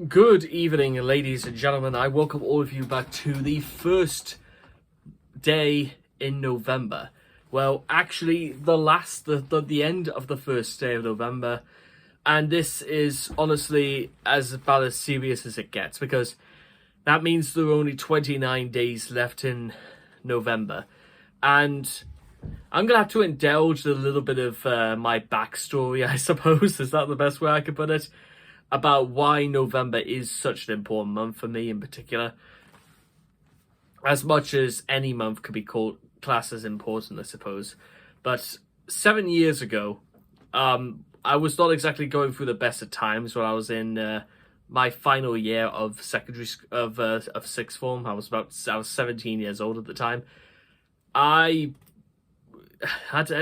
Good evening, ladies and gentlemen. I welcome all of you back to the first day in November. Well, actually, the end of the first day of November, and this is honestly about as serious as it gets because that means there are only 29 days left in November, and I'm gonna have to indulge a little bit of my backstory, I suppose. Is that the best way I could put it? About why November is such an important month for me in particular. As much as any month could be called classed as important, I suppose. But 7 years ago, I was not exactly going through the best of times when I was in my final year of secondary of sixth form. I was 17 years old at the time. I had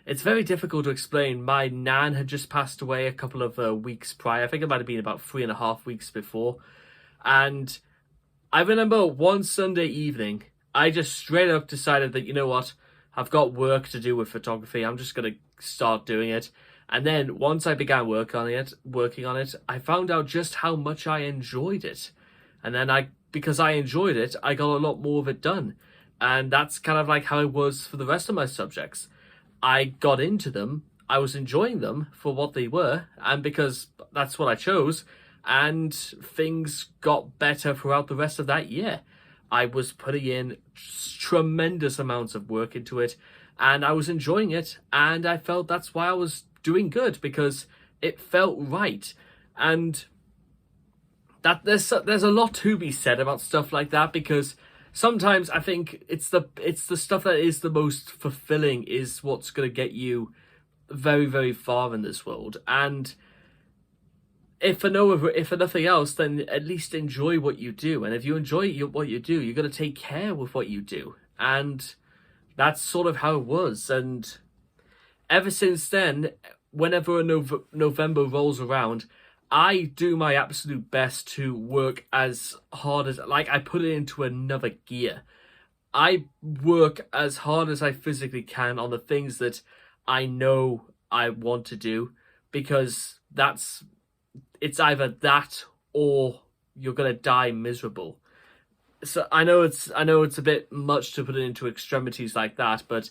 It's very difficult to explain. My nan had just passed away a couple of weeks prior. I think it might have been about 3.5 weeks before. And I remember one Sunday evening, I just straight up decided that, you know what, I've got work to do with photography. I'm just going to start doing it. And then once I began working on it, I found out just how much I enjoyed it. And then because I enjoyed it, I got a lot more of it done. And that's kind of like how it was for the rest of my subjects. I got into them, I was enjoying them for what they were, and because that's what I chose, and things got better throughout the rest of that year. I was putting in tremendous amounts of work into it, and I was enjoying it, and I felt that's why I was doing good, because it felt right. And that there's a lot to be said about stuff like that, because sometimes I think it's the stuff that is the most fulfilling is what's going to get you very, very far in this world. And if for nothing else, then at least enjoy what you do. And if you enjoy what you do, you're going to take care with what you do. And that's sort of how it was. And ever since then, whenever a November rolls around, I do my absolute best to work as hard as, I put it into another gear. I work as hard as I physically can on the things that I know I want to do, because it's either that or you're going to die miserable. So I know it's a bit much to put it into extremities like that, but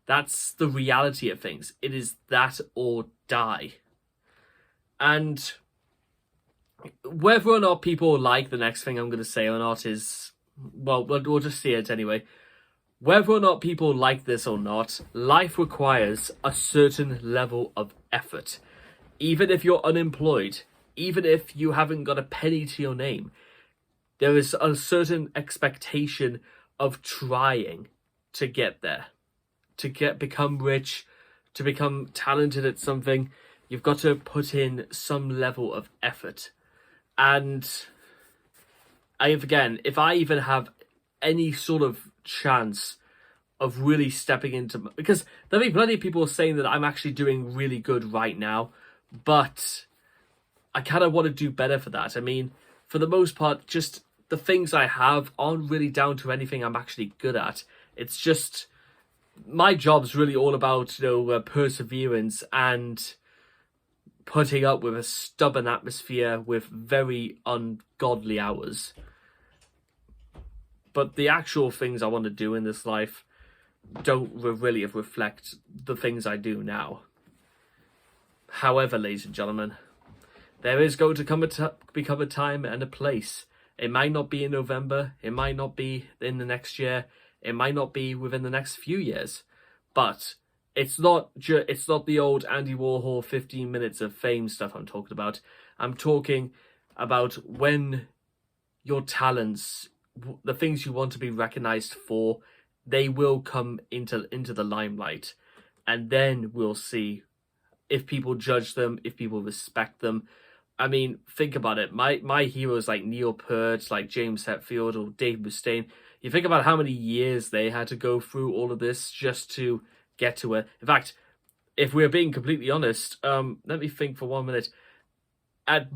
that's the reality of things. It is that or die. And whether or not people like the next thing I'm going to say or not is, well, we'll just see it anyway. Whether or not people like this or not, life requires a certain level of effort. Even if you're unemployed, even if you haven't got a penny to your name, there is a certain expectation of trying to get there. Become rich, to become talented at something, you've got to put in some level of effort. And if I even have any sort of chance of really stepping into, because there'll be plenty of people saying that I'm actually doing really good right now, but I kind of want to do better for that. I mean, for the most part, just the things I have aren't really down to anything I'm actually good at. It's just my job's really all about, perseverance and putting up with a stubborn atmosphere with very ungodly hours. But the actual things I want to do in this life don't really reflect the things I do now. However, ladies and gentlemen, there is going to become a time and a place. It might not be in November, it might not be in the next year, it might not be within the next few years, but it's not the old Andy Warhol 15 minutes of fame stuff I'm talking about. I'm talking about when your talents, the things you want to be recognized for, they will come into the limelight. And then we'll see if people judge them, if people respect them. I mean, think about it. My heroes like Neil Peart, like James Hetfield or Dave Mustaine, you think about how many years they had to go through all of this just to get to it. In fact, if we're being completely honest, let me think for 1 minute. At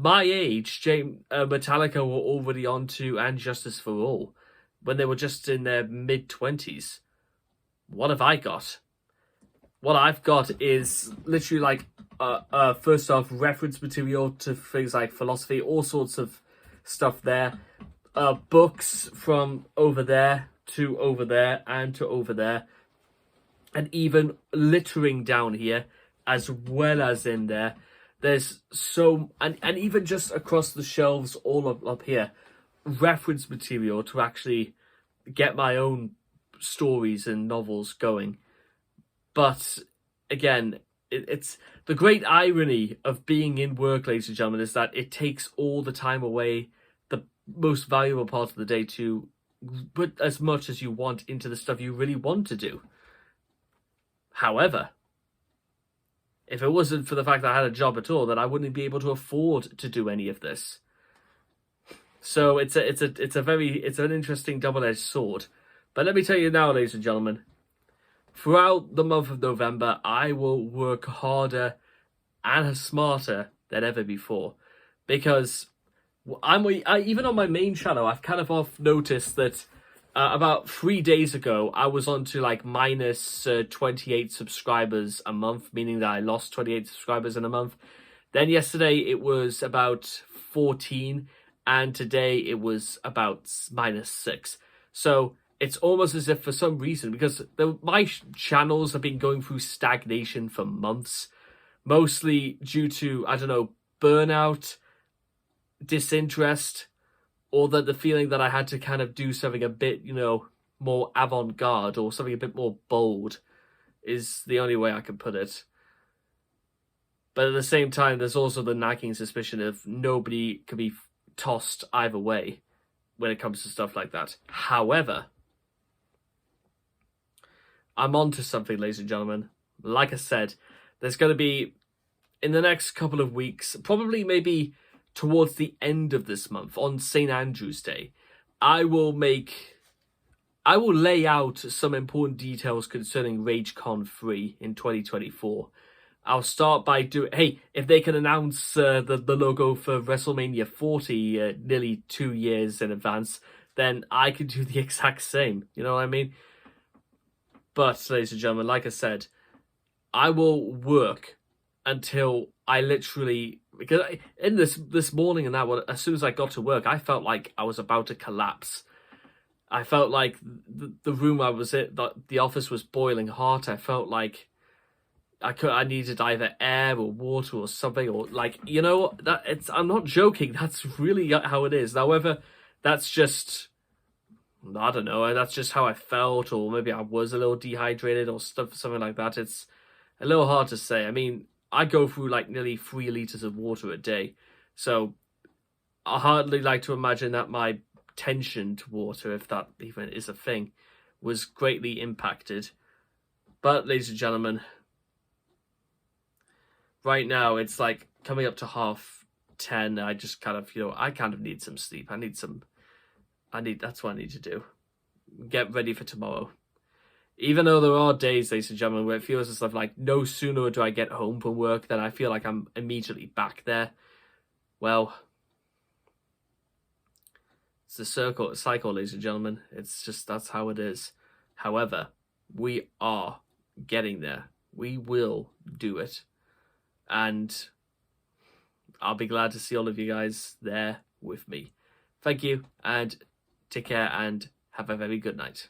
my age, Metallica were already on to And Justice for All when they were just in their mid-20s. What have I got? what I've got is literally like first off, reference material to things like philosophy, all sorts of stuff there. Books from over there to over there and to over there, and even littering down here as well as in there. There's so, and even just across the shelves all up here, reference material to actually get my own stories and novels going. But again, it's the great irony of being in work, ladies and gentlemen, is that it takes all the time away, the most valuable part of the day, to put as much as you want into the stuff you really want to do. However, if it wasn't for the fact that I had a job at all, then I wouldn't be able to afford to do any of this. So it's an interesting double-edged sword. But let me tell you now, ladies and gentlemen, throughout the month of November, I will work harder and smarter than ever before, because even on my main channel, I've kind of noticed that about 3 days ago, I was on to like minus 28 subscribers a month, meaning that I lost 28 subscribers in a month. Then yesterday it was about 14, and today it was about -6. So it's almost as if for some reason, because my channels have been going through stagnation for months, mostly due to, I don't know, burnout, disinterest, or that the feeling that I had to kind of do something a bit, more avant-garde or something a bit more bold is the only way I can put it. But at the same time, there's also the nagging suspicion of nobody can be tossed either way when it comes to stuff like that. However, I'm on to something, ladies and gentlemen. Like I said, there's going to be, in the next couple of weeks, probably maybe towards the end of this month, on St. Andrew's Day, I will lay out some important details concerning RageCon 3 in 2024. I'll start by if they can announce the logo for WrestleMania 40 nearly 2 years in advance, then I can do the exact same. You know what I mean? But, ladies and gentlemen, like I said, I will work until I literally, because in this morning and that one, as soon as I got to work, I felt like I was about to collapse. I felt like the room I was in, the office was boiling hot. I felt like I needed either air or water or something, or like, I'm not joking. That's really how it is. However, that's just, I don't know, that's just how I felt, or maybe I was a little dehydrated or something like that. It's a little hard to say. I mean, I go through like nearly 3 liters of water a day, so I hardly like to imagine that my tension to water, if that even is a thing, was greatly impacted. But, ladies and gentlemen, right now it's like coming up to 10:30. I just kind of, I kind of need some sleep. That's what I need to do. Get ready for tomorrow. Even though there are days, ladies and gentlemen, where it feels as if like no sooner do I get home from work than I feel like I'm immediately back there. Well, it's a cycle, ladies and gentlemen. It's just, that's how it is. However, we are getting there. We will do it. And I'll be glad to see all of you guys there with me. Thank you, and take care, and have a very good night.